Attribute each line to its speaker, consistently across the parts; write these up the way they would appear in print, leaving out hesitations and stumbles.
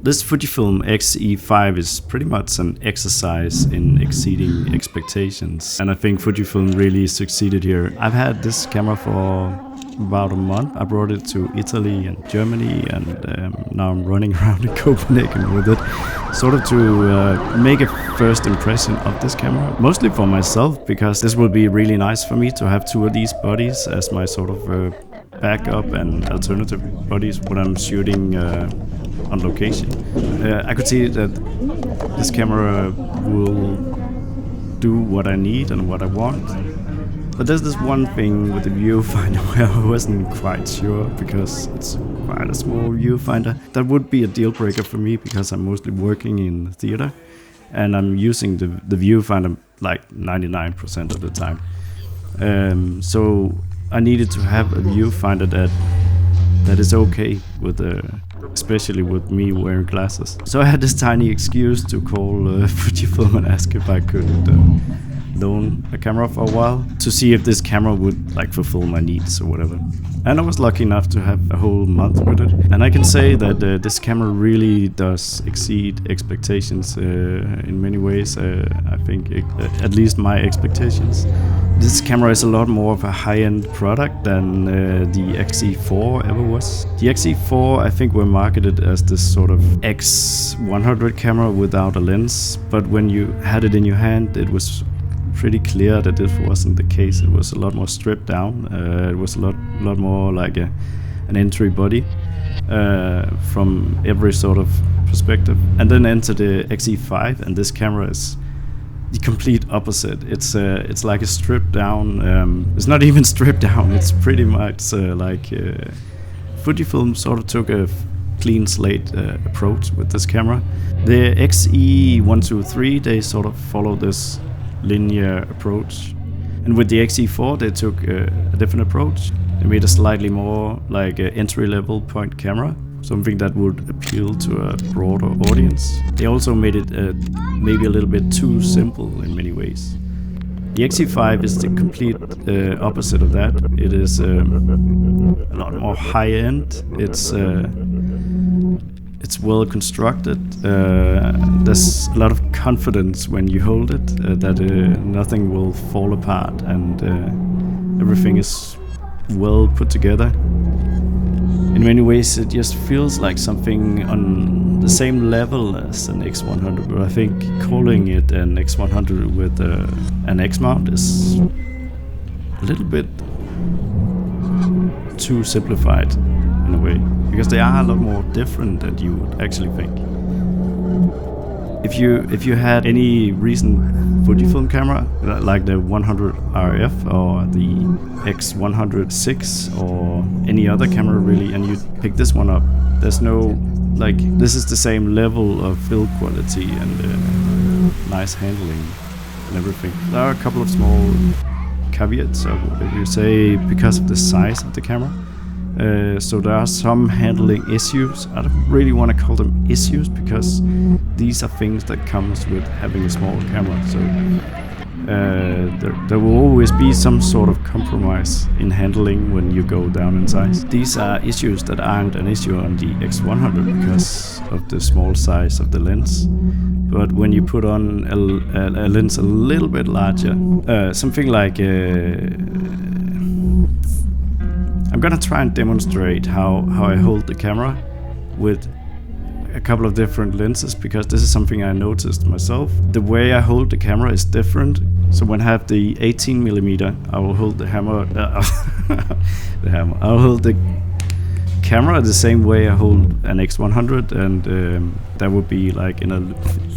Speaker 1: This Fujifilm X-E5 is pretty much an exercise in exceeding expectations, and I think Fujifilm really succeeded here. I've had this camera for about a month. I brought it to Italy and Germany, and now I'm running around in Copenhagen with it, sort of to make a first impression of this camera, mostly for myself, because this will be really nice for me to have two of these bodies as my sort of backup and alternative bodies when I'm shooting on location. I could see that this camera will do what I need and what I want. But there's this one thing with the viewfinder where I wasn't quite sure, because it's quite a small viewfinder. That would be a deal breaker for me, because I'm mostly working in the theater and I'm using the viewfinder like 99% of the time. So I needed to have a viewfinder that is okay with especially with me wearing glasses. So I had this tiny excuse to call Fujifilm and ask if I could loan a camera for a while to see if this camera would like fulfill my needs or whatever. And I was lucky enough to have a whole month with it. And I can say that this camera really does exceed expectations in many ways. I think at least my expectations. This camera is a lot more of a high-end product than the X-E4 ever was. The X-E4 I think were marketed as this sort of X100 camera without a lens, but when you had it in your hand it was pretty clear that this wasn't the case. It was a lot more stripped down. It was a lot more like an entry body from every sort of perspective. And then enter the X-E5, and this camera is the complete opposite. It's like a stripped down. It's not even stripped down. It's pretty much like Fujifilm sort of took a clean slate approach with this camera. The X-E123 they sort of follow this linear approach, and with the X-E4 they took a different approach. They made a slightly more like an entry-level point camera, something that would appeal to a broader audience. They also made it maybe a little bit too simple in many ways. The X-E5 is the complete opposite of that. It is a lot more high-end. It's well constructed. There's a lot of confidence when you hold it, that nothing will fall apart, and everything is well put together. In many ways it just feels like something on the same level as an X100, but I think calling it an X100 with an X mount is a little bit too simplified in a way, because they are a lot more different than you would actually think. If you had any recent Fujifilm camera, like the 100 RF or the X106 or any other camera really, and you pick this one up, there's no, like, this is the same level of build quality and nice handling and everything. There are a couple of small caveats, if you say, because of the size of the camera. So there are some handling issues. I don't really want to call them issues, because these are things that comes with having a small camera. So there will always be some sort of compromise in handling when you go down in size. These are issues that aren't an issue on the X100 because of the small size of the lens. But when you put on a lens a little bit larger, something like I'm gonna try and demonstrate how I hold the camera with a couple of different lenses, because this is something I noticed myself. The way I hold the camera is different. So when I have the 18mm, I will hold the hammer. I'll hold the camera the same way I hold an X100, and that would be like in a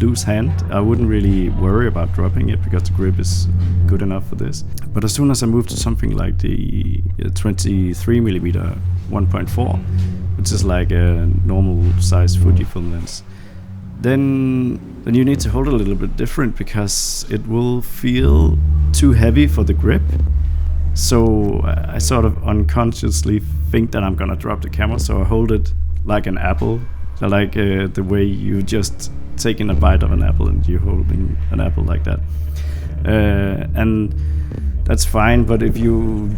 Speaker 1: loose hand. I wouldn't really worry about dropping it because the grip is good enough for this. But as soon as I move to something like the 23mm 1.4, which is like a normal size Fujifilm lens, then you need to hold it a little bit different, because it will feel too heavy for the grip. So I sort of unconsciously think that I'm gonna drop the camera, so I hold it like an apple, like the way you just taking a bite of an apple and you're holding an apple like that. And that's fine, but if you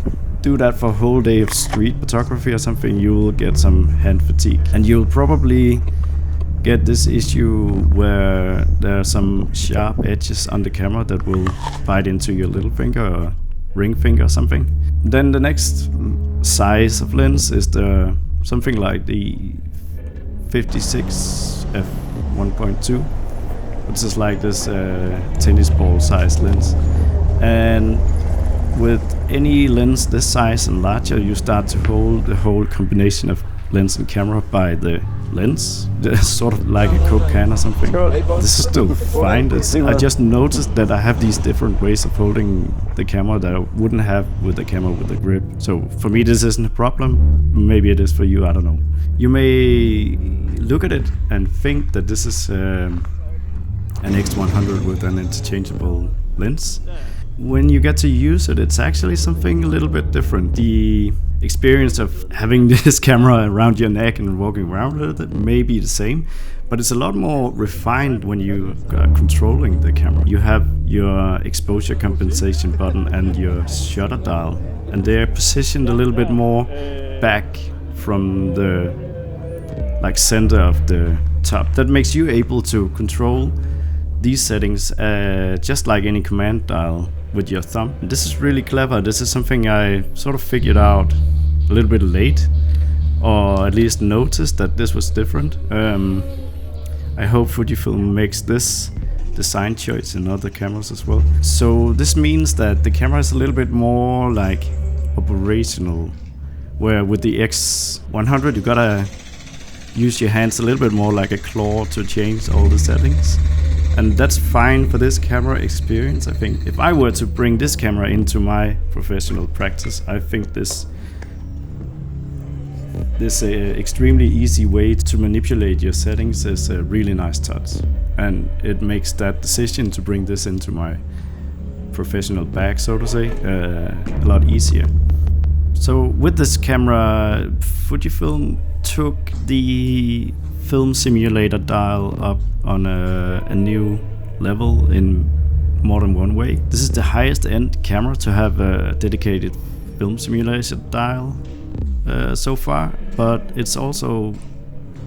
Speaker 1: do that for a whole day of street photography or something, you will get some hand fatigue, and you'll probably get this issue where there are some sharp edges on the camera that will bite into your little finger or ring finger or something. Then the next size of lens is something like the 56 f1.2, which is like this tennis ball size lens. And with any lens this size and larger, you start to hold the whole combination of lens and camera by the lens, sort of like a Coke can or something. This is still fine. I just noticed that I have these different ways of holding the camera that I wouldn't have with the camera with the grip. So for me this isn't a problem. Maybe it is for you, I don't know. You may look at it and think that this is an X100 with an interchangeable lens. When you get to use it, it's actually something a little bit different. The experience of having this camera around your neck and walking around with it may be the same, but it's a lot more refined when you are controlling the camera. You have your exposure compensation button and your shutter dial, and they're positioned a little bit more back from the center of the top. That makes you able to control these settings just like any command dial with your thumb. This is really clever. This is something I sort of figured out a little bit late, or at least noticed that this was different. I hope Fujifilm makes this design choice in other cameras as well. So this means that the camera is a little bit more like operational, where with the X100 you gotta use your hands a little bit more like a claw to change all the settings. And that's fine for this camera experience. I think if I were to bring this camera into my professional practice, I think this extremely easy way to manipulate your settings is a really nice touch. And it makes that decision to bring this into my professional bag, so to say, a lot easier. So with this camera, Fujifilm took the film simulator dial up on a new level in more than one way. This is the highest end camera to have a dedicated film simulation dial so far, but it's also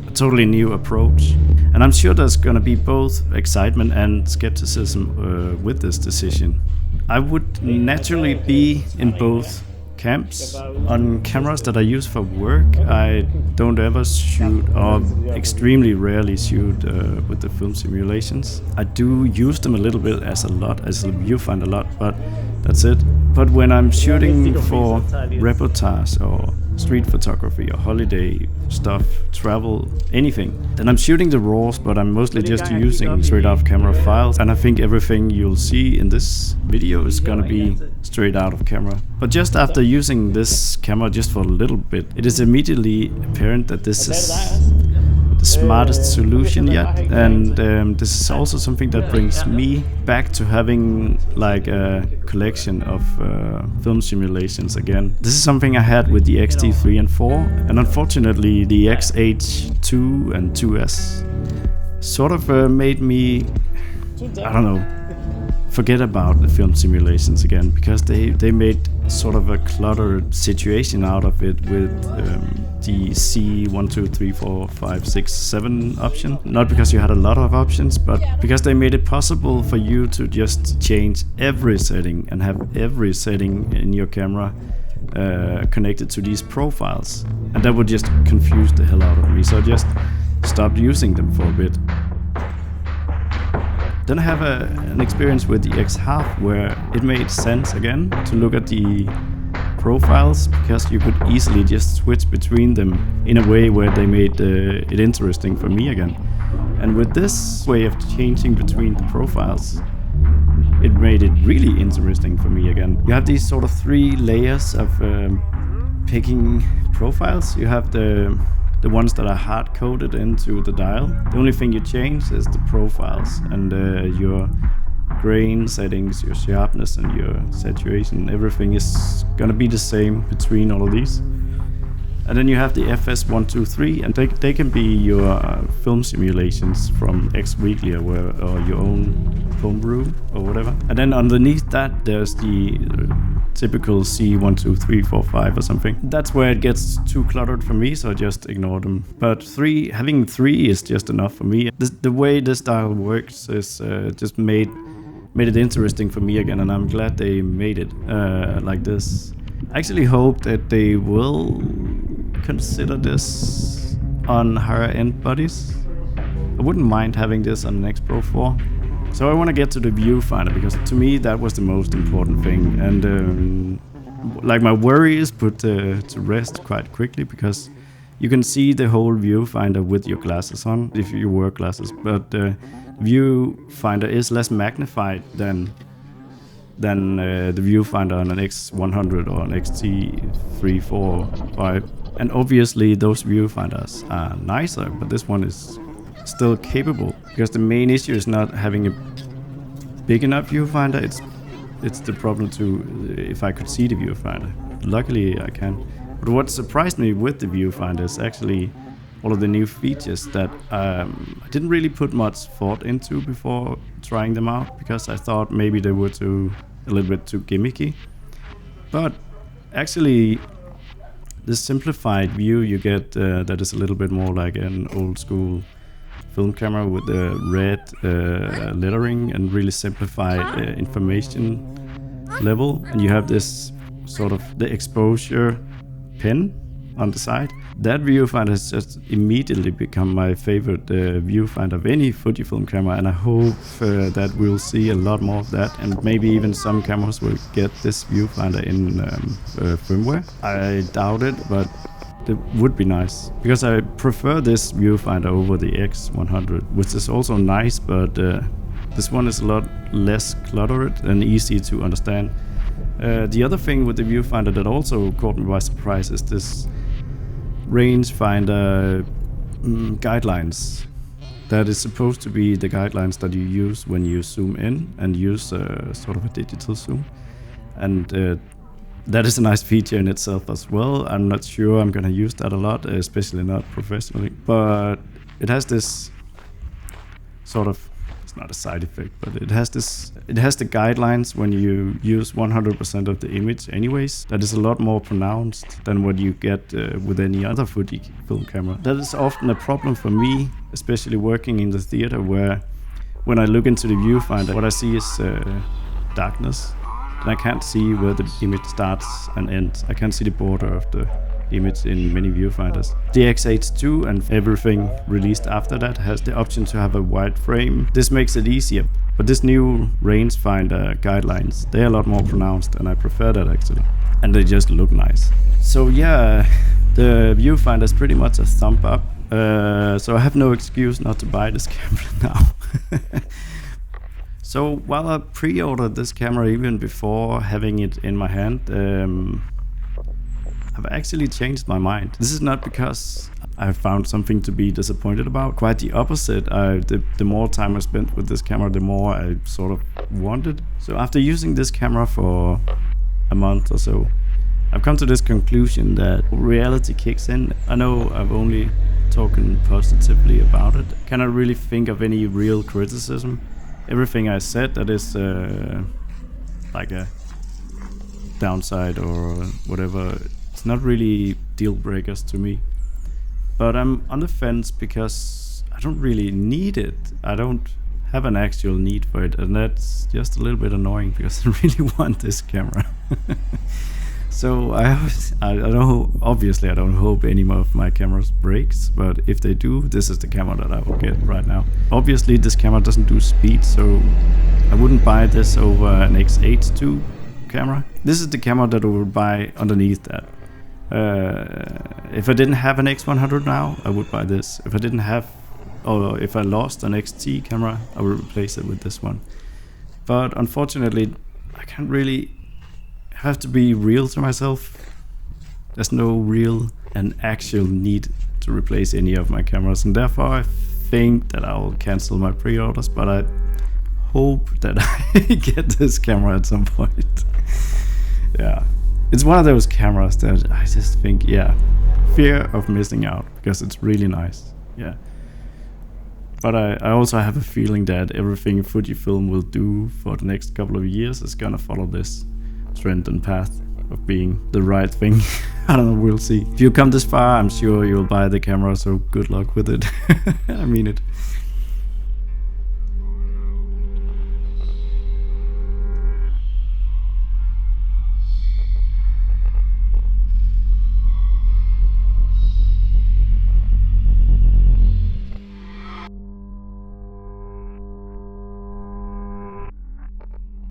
Speaker 1: a totally new approach. And I'm sure there's gonna be both excitement and skepticism with this decision. I would naturally be in both camps. On cameras that I use for work, I don't ever shoot, or extremely rarely shoot with the film simulations. I do use them a little bit as a viewfinder a lot, but that's it. But when I'm shooting for reportage or street photography or holiday stuff, travel, anything, then I'm shooting the RAWs, but I'm mostly just using straight out of camera files. And I think everything you'll see in this video is gonna be straight out of camera. But just after using this camera just for a little bit, it is immediately apparent that this is the smartest solution yet. And this is also something that brings me back to having like a collection of film simulations again. This is something I had with the X-T3 and 4, and unfortunately the X-H2 and 2S sort of made me, I don't know, forget about the film simulations again, because they made sort of a cluttered situation out of it with the C1, 2, 3, 4, 5, 6, 7 option. Not because you had a lot of options, but because they made it possible for you to just change every setting and have every setting in your camera connected to these profiles. And that would just confuse the hell out of me, so I just stopped using them for a bit. Then I have an experience with the X-Half where it made sense again to look at the profiles, because you could easily just switch between them in a way where they made it interesting for me again. And with this way of changing between the profiles, it made it really interesting for me again. You have these sort of 3 layers of picking profiles. You have the ones that are hard-coded into the dial. The only thing you change is the profiles, and your grain settings, your sharpness and your saturation. Everything is gonna be the same between all of these. And then you have the FS1, 2, 3, and they can be your film simulations from X Weekly or your own home brew or whatever. And then underneath that there's the typical C12345 or something. That's where it gets too cluttered for me, so I just ignore them. But having 3 is just enough for me. The way this dial works is just made it interesting for me again, and I'm glad they made it like this. I actually hope that they will consider this on higher end bodies. I wouldn't mind having this on an X Pro 4. So I want to get to the viewfinder, because to me that was the most important thing, and like my worry is put to rest quite quickly, because you can see the whole viewfinder with your glasses on if you wear glasses, but the viewfinder is less magnified than the viewfinder on an X100 or an X-E5, 5. And obviously those viewfinders are nicer, but this one is still capable, because the main issue is not having a big enough viewfinder. It's the problem if I could see the viewfinder. Luckily I can. But what surprised me with the viewfinder is actually all of the new features that I didn't really put much thought into before trying them out, because I thought maybe they were a little bit too gimmicky. But actually this simplified view you get that is a little bit more like an old school film camera with the red lettering and really simplified information level, and you have this sort of the exposure pen on the side. That viewfinder has just immediately become my favorite viewfinder of any Fujifilm camera, and I hope that we'll see a lot more of that, and maybe even some cameras will get this viewfinder in firmware. I doubt it, but it would be nice, because I prefer this viewfinder over the X100, which is also nice, but this one is a lot less cluttered and easy to understand. The other thing with the viewfinder that also caught me by surprise is this rangefinder guidelines. That is supposed to be the guidelines that you use when you zoom in and use sort of a digital zoom, and that is a nice feature in itself as well. I'm not sure I'm gonna use that a lot, especially not professionally, but it has this sort of, it's not a side effect, but it has the guidelines when you use 100% of the image anyways. That is a lot more pronounced than what you get with any other Fujifilm camera. That is often a problem for me, especially working in the theater, where when I look into the viewfinder, what I see is darkness. And I can't see where the image starts and ends. I can't see the border of the image in many viewfinders. The X-H2 and everything released after that has the option to have a wide frame. This makes it easier. But this new rangefinder guidelines, they're a lot more pronounced, and I prefer that actually. And they just look nice. So yeah, the viewfinder is pretty much a thumb up. So I have no excuse not to buy this camera now. So while I pre-ordered this camera even before having it in my hand, I've actually changed my mind. This is not because I found something to be disappointed about. Quite the opposite. The more time I spent with this camera, the more I sort of wanted. So after using this camera for a month or so, I've come to this conclusion that reality kicks in. I know I've only talking positively about it. Cannot really think of any real criticism. Everything I said that is like a downside or whatever, it's not really deal breakers to me. But I'm on the fence because I don't really need it. I don't have an actual need for it, and that's just a little bit annoying because I really want this camera. So obviously I don't hope any of my cameras breaks, but if they do, this is the camera that I will get right now. Obviously this camera doesn't do speed, so I wouldn't buy this over an X-H2 camera. This is the camera that I would buy underneath that. If I didn't have an X100 now, I would buy this. If I didn't have, or if I lost an XT camera, I would replace it with this one. But unfortunately, I can't really, have to be real to myself. There's no real and actual need to replace any of my cameras, and therefore I think that I will cancel my pre-orders, but I hope that I get this camera at some point. Yeah, it's one of those cameras that I just think, yeah, fear of missing out, because it's really nice. Yeah, but I also have a feeling that everything Fujifilm will do for the next couple of years is gonna follow this. trend and path of being the right thing. I don't know, we'll see. If you come this far, I'm sure you'll buy the camera, so good luck with it. I mean it.